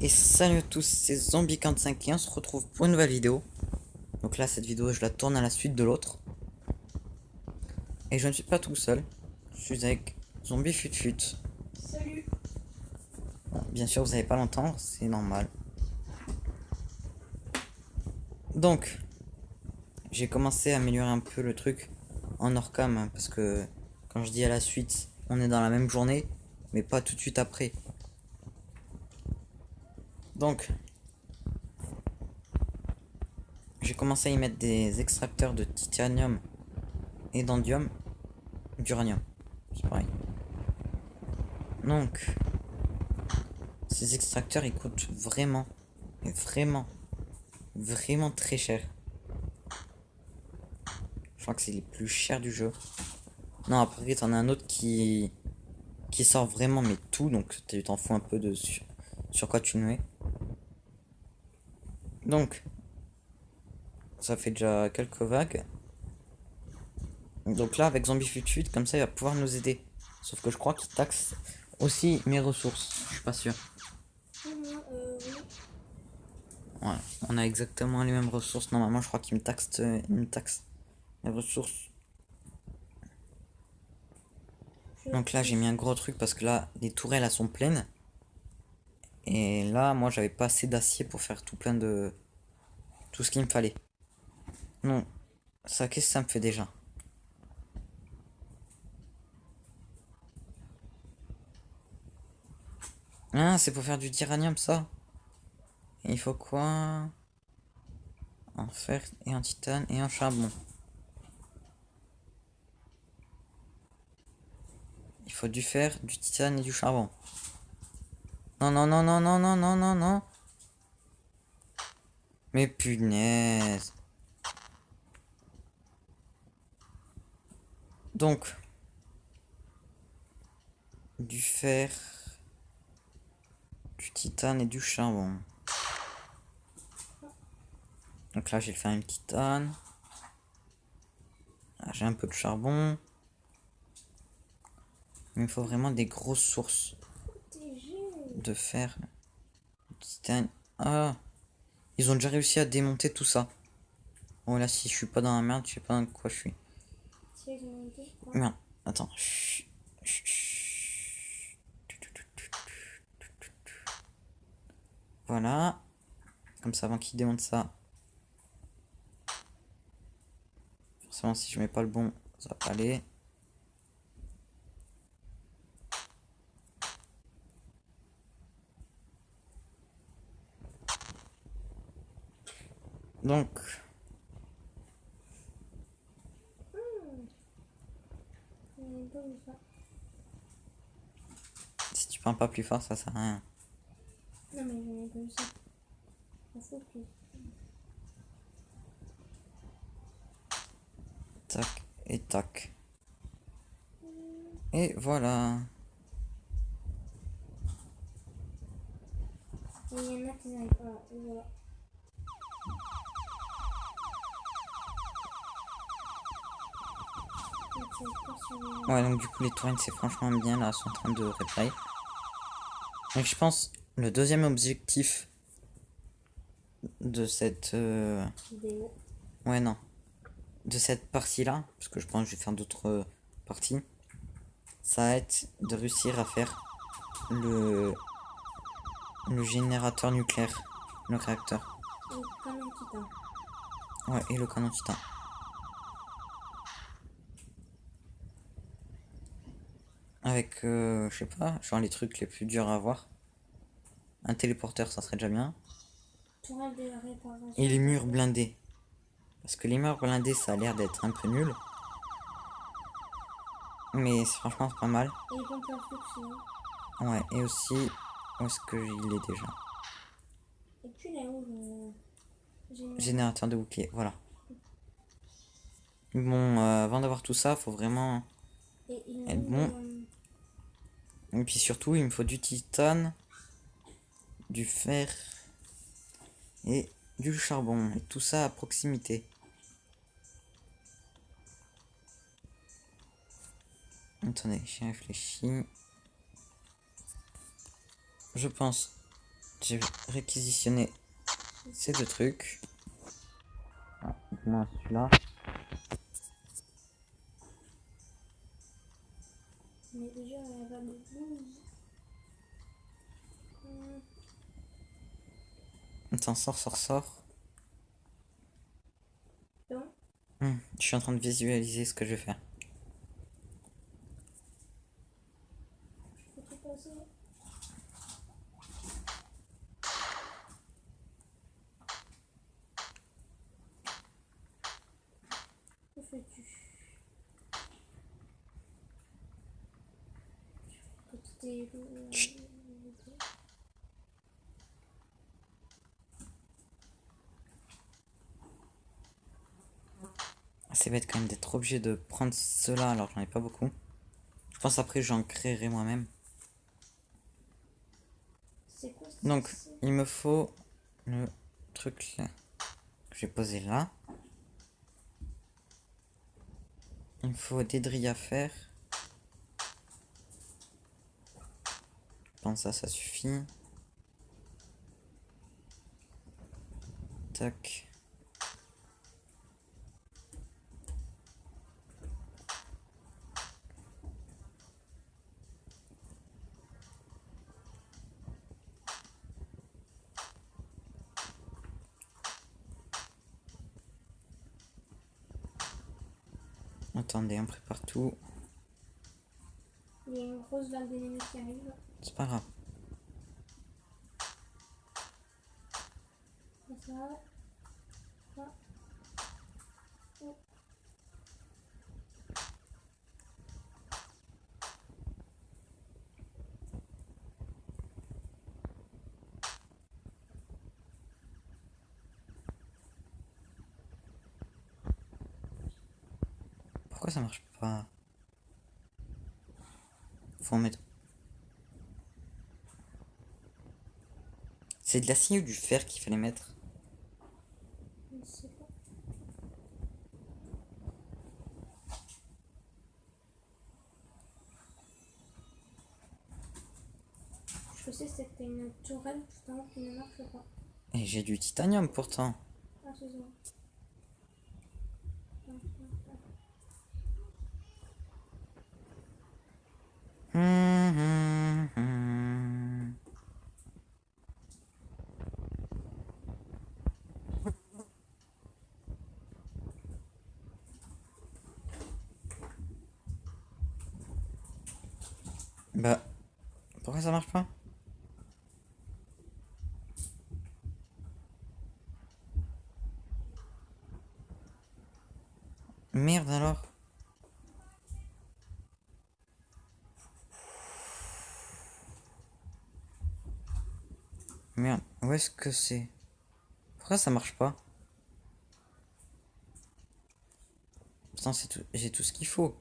Et salut à tous, c'est Zombie45 et on se retrouve pour une nouvelle vidéo. Donc là, cette vidéo, je la tourne à la suite de l'autre. Et je ne suis pas tout seul, je suis avec Zombie Fut Fut. Salut. Bon, bien sûr, vous n'allez pas l'entendre, c'est normal. Donc, j'ai commencé à améliorer un peu le truc en hors cam, hein, parce que quand je dis à la suite, on est dans la même journée, mais pas tout de suite après. Donc, j'ai commencé à y mettre des extracteurs de titanium et d'uranium, c'est pareil. Donc, ces extracteurs ils coûtent vraiment, mais vraiment très cher. Je crois que c'est les plus chers du jeu. Non, après t'en as un autre qui sort vraiment mais tout, donc tu t'en fous un peu de sur quoi tu mets. Donc, ça fait déjà quelques vagues. Donc là, avec Zombie Fut Fut, comme ça, il va pouvoir nous aider. Sauf que je crois qu'il taxe aussi mes ressources. Je suis pas sûr. Oui. Ouais, on a exactement les mêmes ressources. Normalement, je crois qu'il me taxe les ressources. Donc là, j'ai mis un gros truc parce que là, les tourelles, elles sont pleines. Et là, moi, j'avais pas assez d'acier pour faire tout plein de... tout ce qu'il me fallait. Non, ça, qu'est-ce que ça me fait déjà? Ah, c'est pour faire du titanium, ça. Et il faut quoi? Un fer et un titane et un charbon. Il faut du fer, du titane et du charbon. Non, non, non, non, non, non, non, non, non. Mais punaise. Donc, du fer, du titane et du charbon. Donc là, j'ai fait un titane. Ah, j'ai un peu de charbon. Il me faut vraiment des grosses sources de fer, de titane. Ah, ils ont déjà réussi à démonter tout ça. Bon, là, si je suis pas dans la merde, je sais pas dans quoi je suis. Merde, attends. Chut, chut, chut. Voilà. Comme ça, avant qu'ils démontent ça. Forcément, si je mets pas le bon, ça va pas aller. Donc, si tu parles pas plus fort, ça sert à rien. Non, mais j'en ai pas eu ça. Ça faut que. Tac et tac. Et voilà. Et il y en a qui n'arrivent pas. Et voilà. Ouais, donc du coup, les tourelles, c'est franchement bien. Là, elles sont en train de replay. Donc, je pense, le deuxième objectif de cette... Vidéo. Ouais, non. De cette partie-là, parce que je pense que je vais faire d'autres parties, ça va être de réussir à faire le... le générateur nucléaire, le réacteur. Et canon titan. Ouais, et le canon titan. Avec, je sais pas, genre les trucs les plus durs à avoir. Un téléporteur, ça serait déjà bien. Tourelle de réparation. Et les murs blindés. Parce que les murs blindés, ça a l'air d'être un peu nul. Mais franchement, c'est pas mal. Et les pompes à flux, Ouais, et aussi, où est-ce que il est déjà? Et puis là où Générateur de bouclier, voilà. Bon, avant d'avoir tout ça, faut vraiment Et il être bon. Et puis surtout, il me faut du titane, du fer et du charbon. Et tout ça à proximité. Attendez, j'ai réfléchi. Je pense J'ai réquisitionné ces deux trucs. Ah, moi celui-là. Mais déjà, on va de 12. Attends, sors. Donc, Je suis en train de visualiser ce que je vais faire. je peux tout passer. Que fais-tu? Côté. Chut. C'est bête quand même d'être obligé de prendre cela alors que j'en ai pas beaucoup. Je pense après j'en créerai moi-même. C'est quoi ça? Donc il me faut le truc là, que j'ai posé là. Il me faut des drilles à faire. Je pense que ça suffit. Tac. Attendez, on prépare tout. Il y a une grosse vague d'ennemis qui arrive. C'est pas grave. Ça. Ça. Oh. Pourquoi ça marche pas? Faut en mettre. C'est de l'acier ou du fer qu'il fallait mettre? Je ne sais pas. Je sais que c'était une tourelle tout en haut qui ne marche pas. Et j'ai du titanium pourtant. Ah, c'est ça. Bah, pourquoi ça marche pas? Merde alors. Merde, où est-ce que c'est? Pourquoi ça marche pas? Putain, c'est tout. J'ai tout ce qu'il faut.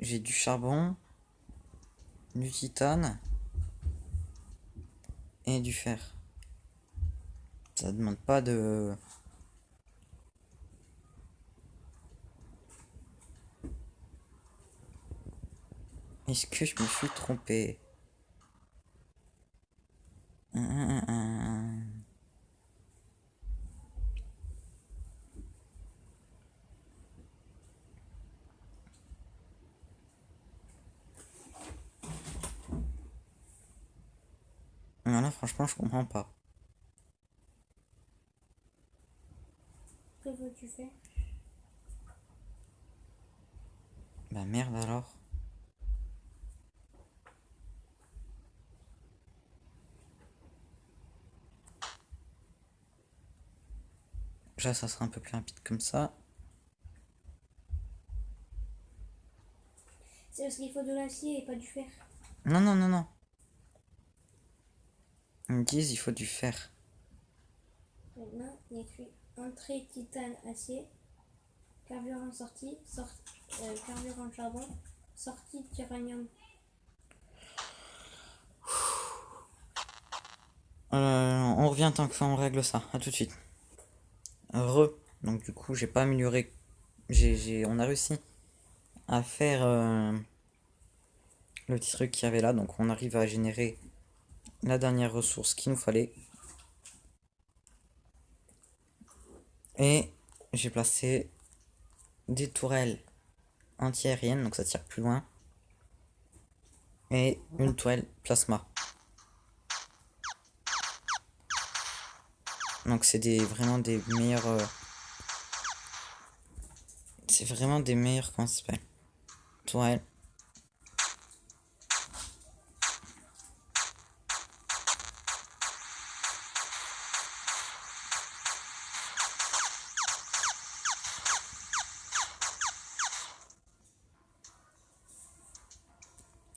J'ai du charbon, du titane et du fer. Ça demande pas de. Est-ce que je me suis trompé? Là, franchement, je comprends pas. Que veux-tu faire? Bah merde alors. Déjà, ça sera un peu plus rapide comme ça. C'est parce qu'il faut de l'acier et pas du fer. Non. Ils me disent il faut du fer. Maintenant, il y a écrit entrée titane acier, carburant sortie, carburant charbon, sortie titanium. On revient tant qu'on règle ça. À tout de suite. Donc du coup, j'ai pas amélioré. On a réussi à faire le petit truc qu'il y avait là. Donc on arrive à générer la dernière ressource qu'il nous fallait. Et j'ai placé des tourelles anti-aériennes, donc ça tire plus loin. Et une toile plasma. Donc c'est vraiment des meilleurs... c'est vraiment des meilleurs, comment ça s'appelle, tourelles.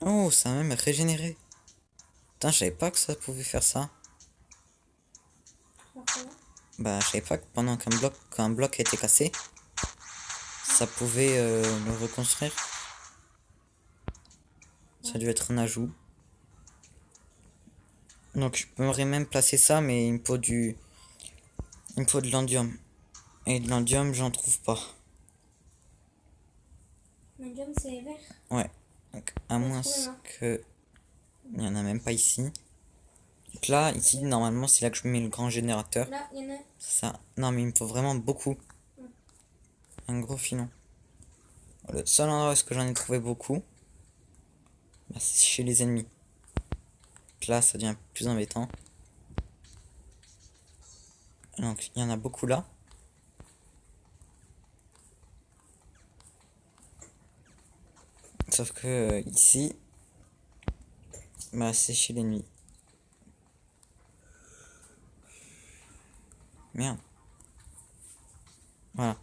Oh, ça a même régénéré. Putain, je savais pas que ça pouvait faire ça. Pourquoi? Bah, je savais pas que pendant qu'un bloc a été cassé, ça pouvait le reconstruire. Ça a dû être un ajout. Donc, je pourrais même placer ça, mais il me faut de l'endium. Et de l'endium, j'en trouve pas. L'indium, c'est vert. Ouais. Donc, à moins que... Il n'y en a même pas ici. Donc là, ici, normalement, c'est là que je mets le grand générateur. Là, il y en a. Ça. Non, mais il me faut vraiment beaucoup. Un gros filon. Le seul endroit où est-ce que j'en ai trouvé beaucoup, bah, c'est chez les ennemis. Donc là, ça devient plus embêtant. Donc, il y en a beaucoup là. Sauf que ici, bah, c'est chez l'ennemi. Merde. Voilà.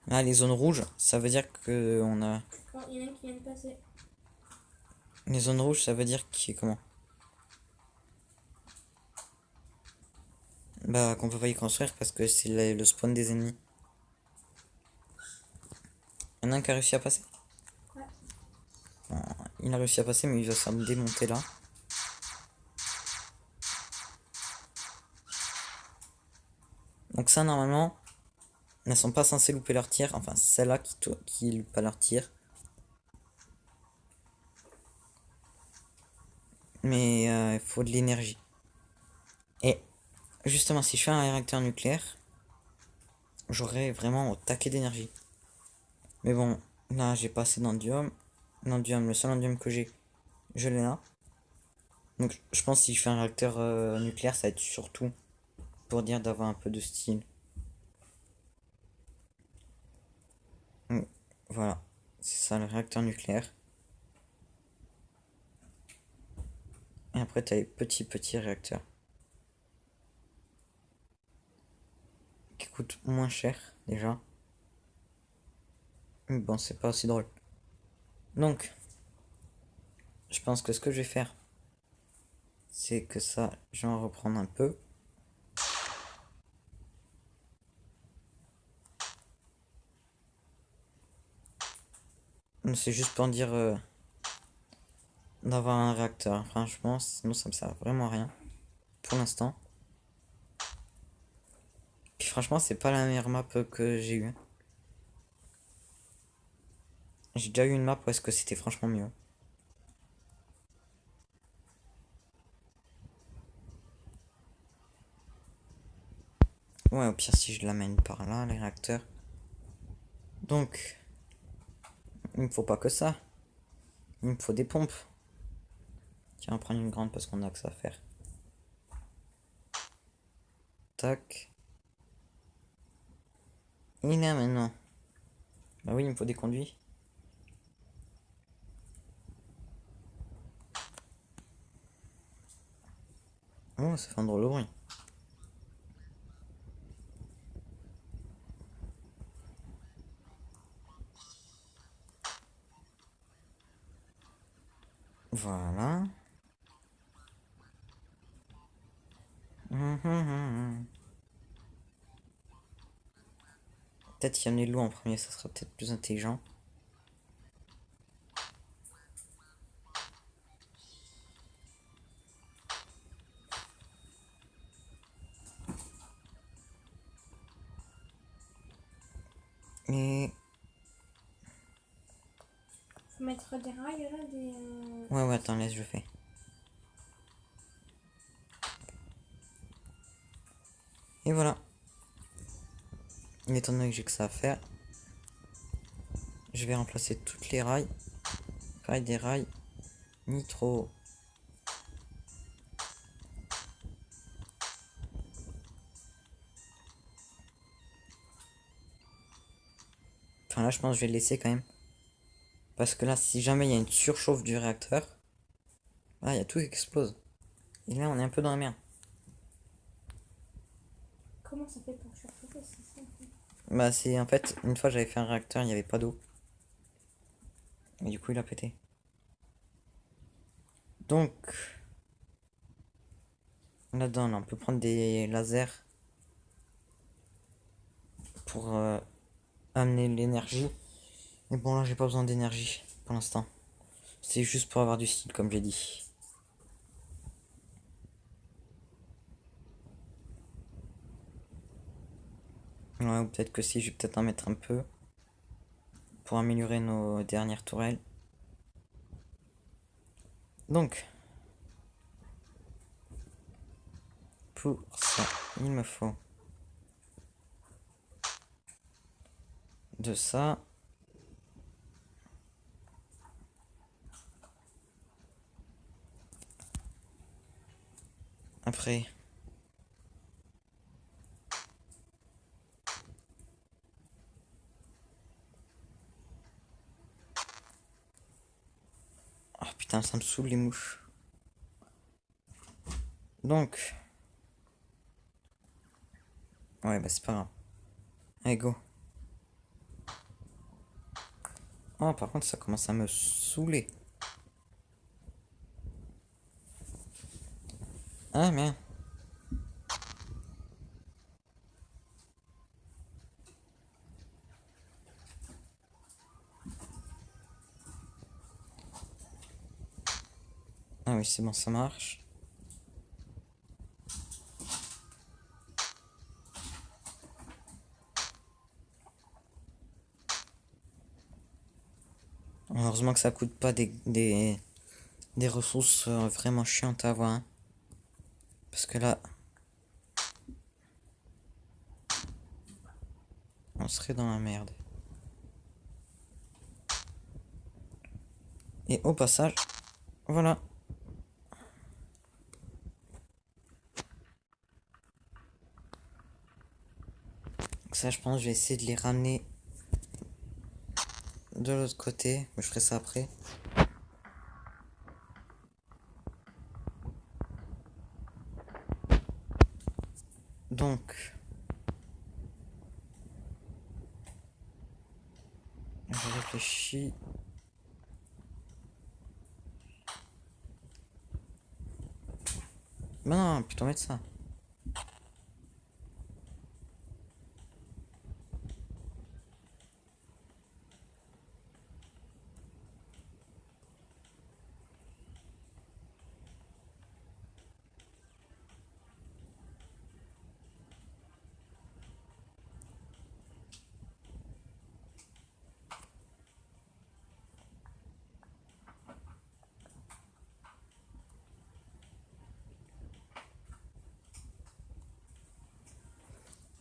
Là, les zones rouges, ça veut dire que on a... Oh, il y en a un qui vient de passer. Les zones rouges, ça veut dire comment? Bah, qu'on peut pas y construire parce que c'est le spawn des ennemis. Il y en a un qui a réussi à passer? Ouais. Bon, il a réussi à passer, mais il va se faire démonter là. Donc ça, normalement, elles sont pas censées louper leur tir. Enfin, celle-là qui loupe pas leur tir. Mais il faut de l'énergie. Et justement, si je fais un réacteur nucléaire, j'aurai vraiment au taquet d'énergie. Mais bon, là, j'ai pas assez d'endium. L'endium, le seul endium que j'ai, je l'ai là. Donc je pense que si je fais un réacteur nucléaire, ça va être surtout pour dire d'avoir un peu de style. Donc, voilà, c'est ça le réacteur nucléaire. Et après t'as les petits réacteurs. Qui coûtent moins cher déjà. Mais bon, c'est pas aussi drôle. Donc, je pense que ce que je vais faire, c'est que ça, je vais en reprendre un peu. C'est juste pour dire d'avoir un réacteur. Franchement, sinon ça me sert vraiment à rien. Pour l'instant. Puis franchement, c'est pas la meilleure map que j'ai eue. J'ai déjà eu une map où est-ce que c'était franchement mieux. Ouais, au pire, si je l'amène par là, les réacteurs. Donc, il me faut pas que ça. Il me faut des pompes. Tiens, on prend une grande parce qu'on a que ça à faire. Tac. Il est là maintenant. Bah oui, il me faut des conduits. Oh, ça fait un drôle de bruit. Voilà. Peut-être y amener l'eau en premier, ça sera peut-être plus intelligent. Et... Faut mettre des rails là, des. Ouais, attends, laisse, je fais. Et voilà. Étant donné que j'ai que ça à faire, je vais remplacer toutes les rails par des rails nitro. Enfin là je pense que je vais le laisser quand même. Parce que là si jamais il y a une surchauffe du réacteur, là il y a tout qui explose. Et là on est un peu dans la merde. Comment ça fait pour surchauffer? C'est ça, en fait. Bah c'est en fait, une fois j'avais fait un réacteur, il n'y avait pas d'eau. Et du coup il a pété. Donc là-dedans on peut prendre des lasers pour amener l'énergie. Mais bon là j'ai pas besoin d'énergie pour l'instant. C'est juste pour avoir du style comme j'ai dit. Ouais, ou peut-être que si, je vais peut-être en mettre un peu pour améliorer nos dernières tourelles. Donc, pour ça, il me faut de ça. Après, oh putain, ça me saoule les mouches. Donc, ouais, bah c'est pas grave. Allez, go. Oh, par contre, ça commence à me saouler. Ah, merde. Ah oui, c'est bon, ça marche. Heureusement que ça coûte pas des ressources vraiment chiantes à avoir, hein. Parce que là, on serait dans la merde. Et au passage, voilà. Donc ça, je pense, je vais essayer de les ramener de l'autre côté. Mais je ferai ça après. Donc, je réfléchis. Mais non, plutôt mettre ça.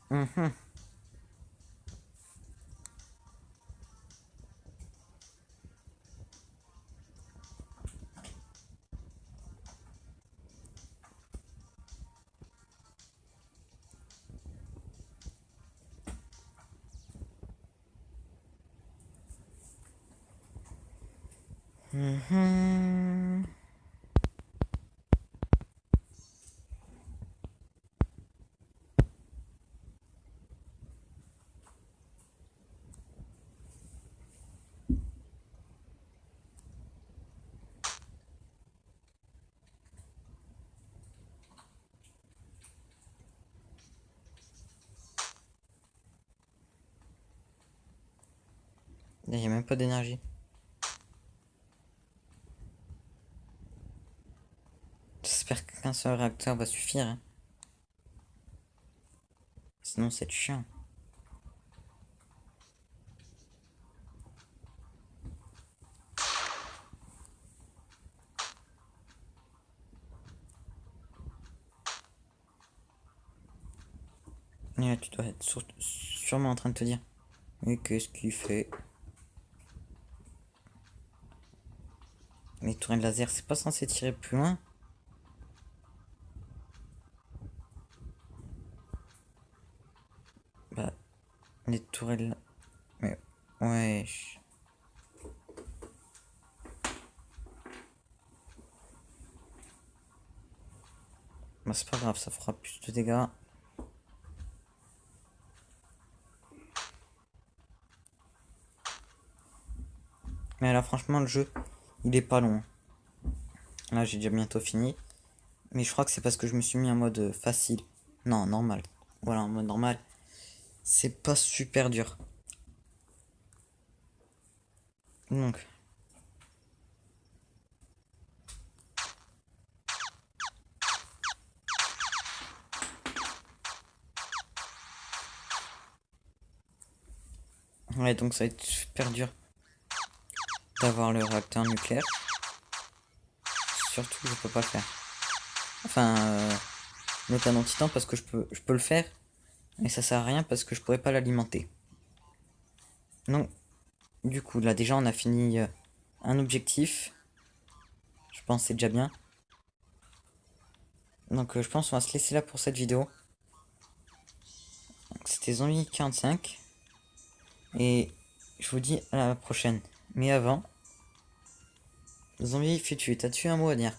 Mhm. Mhm. Il n'y a même pas d'énergie. J'espère qu'un seul réacteur va suffire, hein. Sinon, c'est chiant. Et là, tu dois être sûrement en train de te dire, mais qu'est-ce qu'il fait? Les tourelles laser, c'est pas censé tirer plus loin? Bah, les tourelles... Mais, ouais... Bah, c'est pas grave, ça fera plus de dégâts. Mais là, franchement, le jeu, il est pas long. Là, j'ai déjà bientôt fini. Mais je crois que c'est parce que je me suis mis en mode facile. Non, normal. Voilà, en mode normal. C'est pas super dur. Donc. Ouais, donc ça va être super dur d'avoir le réacteur nucléaire. Surtout que je peux pas le faire. Enfin, le canon titan parce que je peux le faire. Mais ça sert à rien parce que je pourrais pas l'alimenter. Donc, du coup, là déjà on a fini un objectif. Je pense que c'est déjà bien. Donc je pense qu'on va se laisser là pour cette vidéo. C'était Zombie 45. Et je vous dis à la prochaine. Mais avant, Zombie Futu, t'as-tu un mot à dire?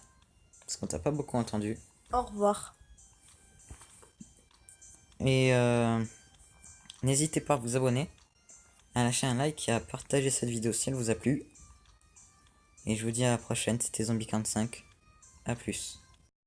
Parce qu'on t'a pas beaucoup entendu. Au revoir. Et n'hésitez pas à vous abonner, à lâcher un like et à partager cette vidéo si elle vous a plu. Et je vous dis à la prochaine, c'était Zombie 45. A plus.